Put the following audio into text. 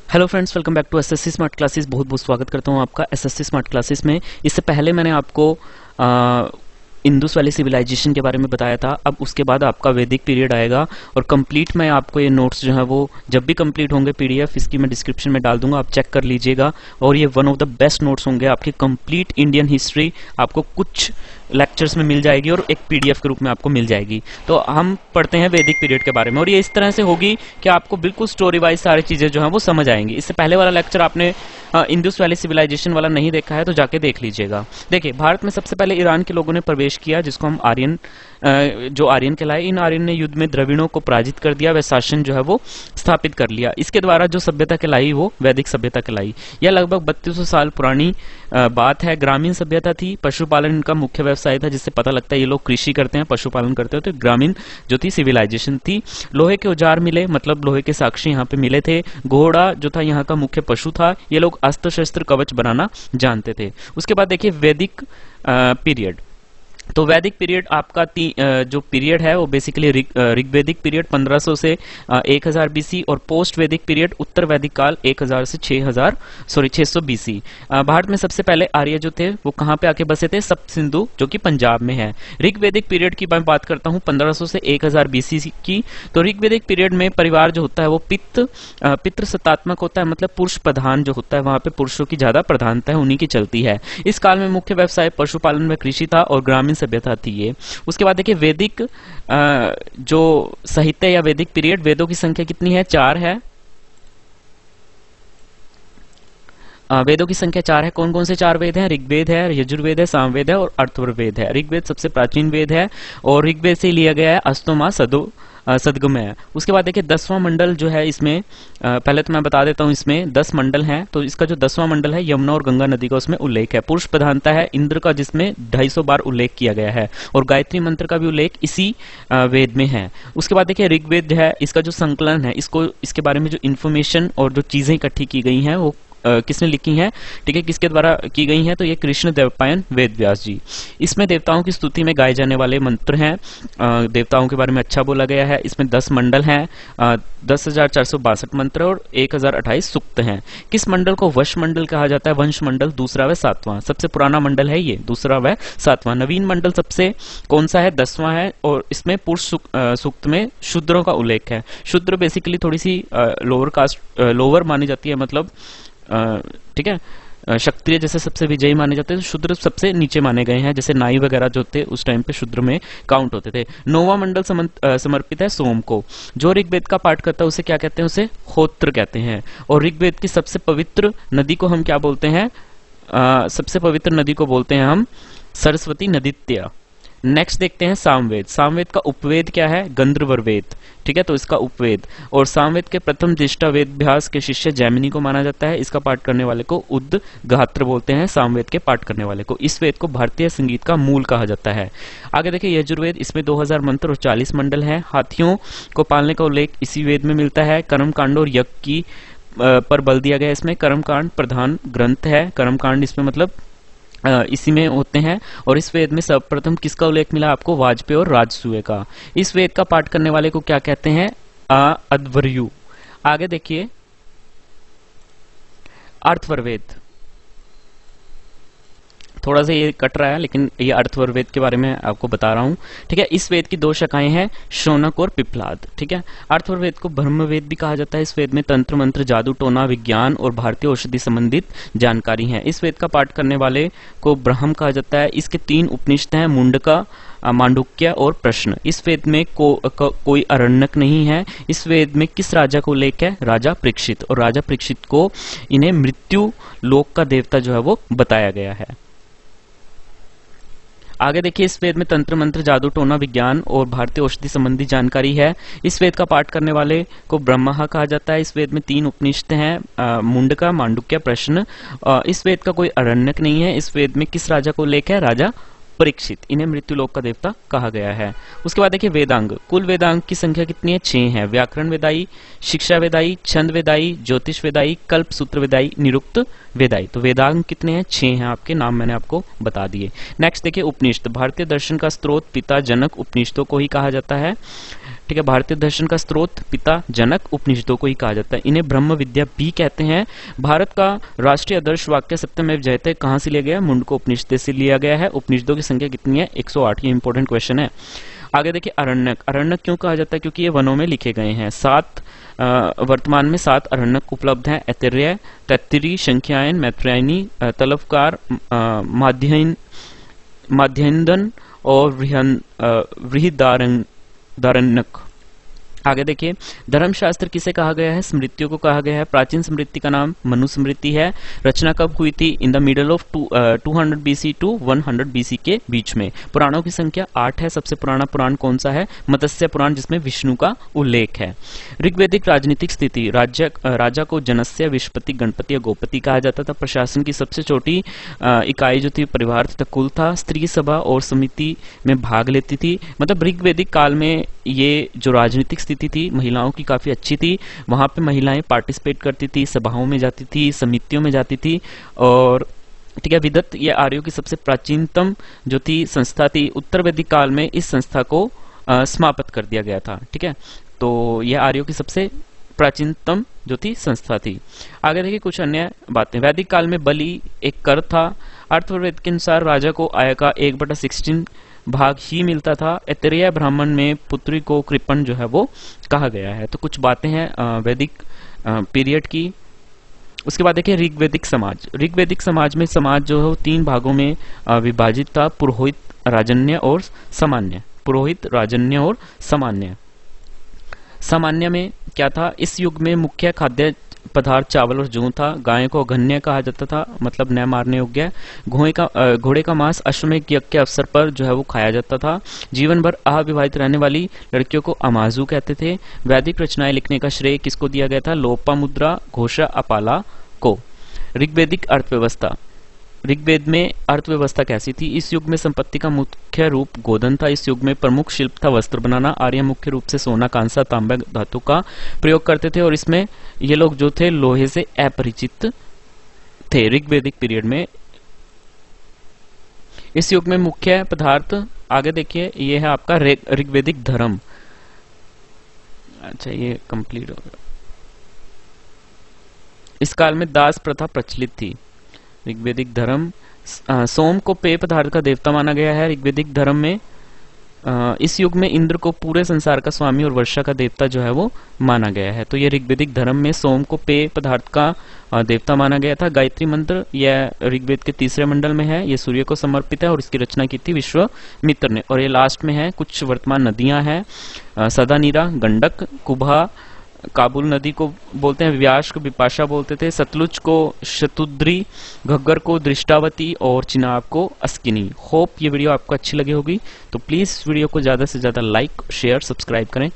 Hello friends, welcome back to SSC smart classes. बहुत बहुत स्वागत करता हूं आपका एसएससी स्मार्ट क्लासेस में। इससे पहले मैंने आपको इंडस वैली सिविलाइजेशन के बारे में बताया था। अब उसके बाद आपका वैदिक पीरियड आएगा और कंप्लीट मैं आपको ये नोट्स जो है वो जब भी कंप्लीट होंगे पीडीएफ इसकी मैं डिस्क्रिप्शन में डाल दूंगा, आप चेक कर लीजिएगा। और ये one of the best notes होंगे आपकी। कंप्लीट इंडियन हिस्ट्री आपको कुछ लेक्चर्स में मिल जाएगी और एक पीडीएफ के रूप में आपको मिल जाएगी। तो हम पढ़ते हैं वैदिक पीरियड के बारे में, और ये इस तरह से होगी कि आपको बिल्कुल स्टोरी वाइज सारी चीजें जो है वो समझ आएंगी। इससे पहले वाला लेक्चर आपने इंडस वैली सिविलाइजेशन वाला नहीं देखा है तो जाके देख लीजिएगा। देखिए, भारत में सबसे पहले ईरान के लोगों ने प्रवेश किया, जिसको हम आर्यन जो आर्यन कहलाए। इन आर्यन ने युद्ध में द्रविड़ों को पराजित कर दिया, वह शासन जो है वो स्थापित कर लिया। इसके द्वारा जो सभ्यता कहलाई वो वैदिक सभ्यता कहलाई। यह लगभग 3200 साल पुरानी बात है। ग्रामीण सभ्यता थी, पशुपालन इनका मुख्य व्यवसाय था, जिससे पता लगता है ये लोग कृषि करते हैं, पशुपालन करते हैं। तो ग्रामीण जो थी सिविलाइजेशन थी। लोहे के औजार मिले, मतलब लोहे के साक्ष्य यहाँ पे मिले थे। घोड़ा जो था यहाँ का मुख्य पशु था। ये लोग अस्त्र शस्त्र कवच बनाना जानते थे। उसके बाद देखिए वैदिक पीरियड। तो वैदिक पीरियड आपका जो पीरियड है वो बेसिकली ऋग्वैदिक पीरियड 1500 से 1000 बीसी, और पोस्ट वैदिक पीरियड उत्तर वैदिक काल 1000 से 600 बीसी। भारत में सबसे पहले आर्य जो थे वो कहाँ पे आके बसे थे? सप्त सिंधु, जो कि पंजाब में है। ऋग्वैदिक पीरियड की मैं बात करता हूँ 1500 से 1000 बीसी की। तो ऋग्वैदिक पीरियड में परिवार जो होता है वो पितृ सत्तात्मक होता है, मतलब पुरुष प्रधान जो होता है, वहां पे पुरुषों की ज्यादा प्रधानता है, उन्हीं की चलती है। इस काल में मुख्य व्यवसाय पशुपालन में कृषि था और ग्रामीण सभ्यता थी ये। उसके बाद देखिए वैदिक जो साहित्य या वैदिक पीरियड, वेदों की संख्या कितनी है? 4 है। वेदों की संख्या 4 है। कौन कौन से 4 वेद हैं? ऋग्वेद है, यजुर्वेद है, सामवेद है और अथर्ववेद है। ऋग्वेद सबसे प्राचीन वेद है और ऋग्वेद से लिया गया है अस्तोमा सदगमय। उसके बाद देखिए 10वां मंडल जो है इसमें, पहले तो मैं बता देता हूं, इसमें 10 मंडल हैं। तो इसका जो 10वां मंडल है यमुना और गंगा नदी का उसमें उल्लेख है। पुरुष प्रधानता है इंद्र का, जिसमें 250 बार उल्लेख किया गया है, और गायत्री मंत्र का भी उल्लेख इसी वेद में है। उसके बाद देखिए ऋग्वेद है, इसका जो संकलन है, इसके बारे में जो इन्फॉर्मेशन और जो चीजें इकट्ठी की गई हैं वो किसने लिखी है? ठीक है, किसके द्वारा की गई है? तो ये कृष्ण देवपायन वेद व्यास जी। इसमें देवताओं की स्तुति में गाए जाने वाले मंत्र हैं। देवताओं के बारे में अच्छा बोला गया है। इसमें 10 मंडल हैं, 10,462 मंत्र और 1028 सूक्त हैं। किस मंडल को वश मंडल कहा जाता है? वंश मंडल दूसरा व 7वां। सबसे पुराना मंडल है ये, दूसरा व 7वां। नवीन मंडल सबसे कौन सा है? 10वां है, और इसमें पुरुष सूक्त में शूद्रों का उल्लेख है। शूद्र बेसिकली थोड़ी सी लोअर कास्ट, लोअर मानी जाती है, मतलब ठीक है, क्षत्रिय जैसे सबसे विजयी माने जाते हैं, शूद्र सबसे नीचे माने गए हैं। जैसे नाई वगैरह जो थे उस टाइम पे शूद्र में काउंट होते थे। 9वां मंडल समर्पित है सोम को। जो ऋग्वेद का पाठ करता है उसे क्या कहते हैं? उसे होत्र कहते हैं। और ऋग्वेद की सबसे पवित्र नदी को हम क्या बोलते हैं? सबसे पवित्र नदी को बोलते हैं हम सरस्वती नदीत्य। नेक्स्ट देखते हैं सामवेद। सामवेद का उपवेद क्या है? गंधर्व वेद। ठीक है, तो इसका उपवेद। और सामवेद के प्रथम दृष्टा वेदव्यास के शिष्य जैमिनी को माना जाता है। इसका पाठ करने वाले को उद्गात्र बोलते हैं, सामवेद के पाठ करने वाले को। इस वेद को भारतीय संगीत का मूल कहा जाता है। आगे देखिए यजुर्वेद, इसमें 2000 मंत्र और 40 मंडल है। हाथियों को पालने का उल्लेख इसी वेद में मिलता है। कर्मकांड और यज्ञ की पर बल दिया गया। इसमें कर्मकांड प्रधान ग्रंथ है। कर्मकांड इसमें मतलब इसी में होते हैं। और इस वेद में सर्वप्रथम किसका उल्लेख मिला आपको? वाजपेयी और राजसूय का। इस वेद का पाठ करने वाले को क्या कहते हैं? अध्वर्यु। आगे देखिए अर्थवरवेद। थोड़ा सा ये कट रहा है, लेकिन ये अर्थवरवेद के बारे में आपको बता रहा हूं। ठीक है, इस वेद की 2 शाखाएं हैं, शौनक और पिप्लाद। ठीक है, अर्थवरवेद को ब्रह्मवेद भी कहा जाता है। इस वेद में तंत्र मंत्र, जादू टोना, विज्ञान और भारतीय औषधि संबंधित जानकारी है। इस वेद का पाठ करने वाले को ब्रह्म कहा जाता है। इसके 3 उपनिषद हैं, मुंडका, मांडुक्य और प्रश्न। इस वेद में कोई अरण्यक नहीं है। इस वेद में किस राजा को उल्लेख है? राजा परीक्षित। और राजा परीक्षित को इन्हें मृत्यु लोक का देवता जो है वो बताया गया है। आगे देखिए इस वेद में तंत्र मंत्र, जादू टोना, विज्ञान और भारतीय औषधि संबंधी जानकारी है। इस वेद का पाठ करने वाले को ब्रह्मा कहा जाता है। इस वेद में 3 उपनिषद हैं, मुंडका, मांडुक्य, प्रश्न। इस वेद का कोई अरण्यक नहीं है। इस वेद में किस राजा को उल्लेख है? राजा परीक्षित। इन्हें मृत्युलोक का देवता कहा गया है। उसके बाद देखिए वेदांग। कुल वेदांग की संख्या कितनी है? 6 है। व्याकरण वेदाई, शिक्षा वेदाई, छंद वेदाई, ज्योतिष वेदाई, कल्प सूत्र वेदाई, निरुक्त वेदाई। तो वेदांग कितने हैं? 6 हैं। आपके नाम मैंने आपको बता दिए। नेक्स्ट देखिए उपनिषद। भारतीय दर्शन का स्रोत पिता जनक उपनिषदों को ही कहा जाता है। ठीक है। भारतीय दर्शन का स्रोत पिता जनक उपनिषदों को ही कहा जाता है। इन्हें ब्रह्म विद्या भी कहते हैं। भारत का राष्ट्रीय आदर्श वाक्य सत्यमेव जयते कहां से लिया गया है? मुंडको उपनिषद से लिया गया है। उपनिषदों की संख्या कितनी है? 108। ये इंपॉर्टेंट क्वेश्चन है। आगे देखिए अरण्यक। अरण्यक क्यों कहा जाता है? क्योंकि ये वनों में लिखे गए हैं। वर्तमान में 7 अरण्यक उपलब्ध हैं। ऐतरेय, तैत्तिरी, शंख्यायन, मैत्रेयनी, तलवकार, माध्यन्दन और बृहदारण्यक। आगे देखिए धर्मशास्त्र किसे कहा गया है? स्मृतियों को कहा गया है। प्राचीन स्मृति का नाम मनुस्मृति है। रचना कब हुई थी? In the middle of 200 BC to 100 BC के बीच में। पुराणों की संख्या 8 है। सबसे पुराना पुराण कौन सा है? मत्स्य पुराण, जिसमें विष्णु का उल्लेख है। ऋग्वैदिक राजनीतिक स्थिति। राजा को जनस्य, विष्पति, गणपति या गोपति कहा जाता था। प्रशासन की सबसे छोटी इकाई जो थी परिवार तथा कुल था। स्त्री सभा और समिति में भाग लेती थी। मतलब ऋग्वैदिक काल में ये जो राजनीतिक स्थिति थी महिलाओं की काफी अच्छी थी। वहां पे महिलाएं पार्टिसिपेट करती थी, सभाओं में जाती थी, समितियों में जाती थी। और ठीक है, विदत ये आर्यों की सबसे प्राचीनतम जो थी संस्था थी। उत्तर वैदिक काल में इस संस्था को समाप्त कर दिया गया था। ठीक है, तो यह आर्यों की सबसे प्राचीनतम जो थी संस्था थी। आगे देखिए कुछ अन्य बातें। वैदिक काल में बलि एक कर था। अर्थवैद के अनुसार राजा को आय का 1/16 भाग ही मिलता था। ऐतरेय ब्राह्मण में पुत्री को कृपण जो है वो कहा गया है। तो कुछ बातें हैं वैदिक पीरियड की। उसके बाद देखिए ऋग्वैदिक समाज। ऋग्वैदिक समाज में समाज जो है 3 भागों में विभाजित था। पुरोहित, राजन्य और सामान्य। पुरोहित, राजन्य और सामान्य। सामान्य में क्या था? इस युग में मुख्य खाद्य पदार्थ चावल और जौ था। गाय को अघन्य कहा जाता था, मतलब न मारने योग्य। घोड़े का मांस अश्वमेध यज्ञ के अवसर पर जो है वो खाया जाता था। जीवन भर अविवाहित रहने वाली लड़कियों को अमाजू कहते थे। वैदिक रचनाएं लिखने का श्रेय किसको दिया गया था? लोपामुद्रा, घोषा, अपाला को। ऋग्वैदिक अर्थव्यवस्था। ऋग्वेद में अर्थव्यवस्था कैसी थी? इस युग में संपत्ति का मुख्य रूप गोधन था। इस युग में प्रमुख शिल्प था वस्त्र बनाना। आर्य मुख्य रूप से सोना, कांसा, तांबा धातु का प्रयोग करते थे और इसमें ये लोग जो थे लोहे से अपरिचित थे ऋग्वैदिक पीरियड में। इस युग में मुख्य पदार्थ आगे देखिए ये है आपका ऋग्वैदिक धर्म। अच्छा, ये कंप्लीट हो गया। इस काल में दास प्रथा प्रचलित थी। ऋग्वैदिक धर्म। सोम को पेय पदार्थ का देवता माना गया है ऋग्वैदिक धर्म में। इस युग में इंद्र को पूरे संसार का स्वामी और वर्षा का देवता जो है वो माना गया है। तो ये ऋग्वैदिक धर्म में सोम को पेय पदार्थ का देवता माना गया था। गायत्री मंत्र यह ऋग्वेद के 3रे मंडल में है। ये सूर्य को समर्पित है और इसकी रचना की थी विश्वामित्र ने। और ये लास्ट में है। कुछ वर्तमान नदियां हैं। सदानीरा, गंडक, कुबा, काबुल नदी को बोलते हैं। व्यास को विपाशा बोलते थे। सतलुज को शतुद्री, घग्गर को दृष्टावती और चिनाब को अस्किनी। होप ये वीडियो आपको अच्छी लगी होगी। तो प्लीज वीडियो को ज्यादा से ज्यादा लाइक, शेयर, सब्सक्राइब करें।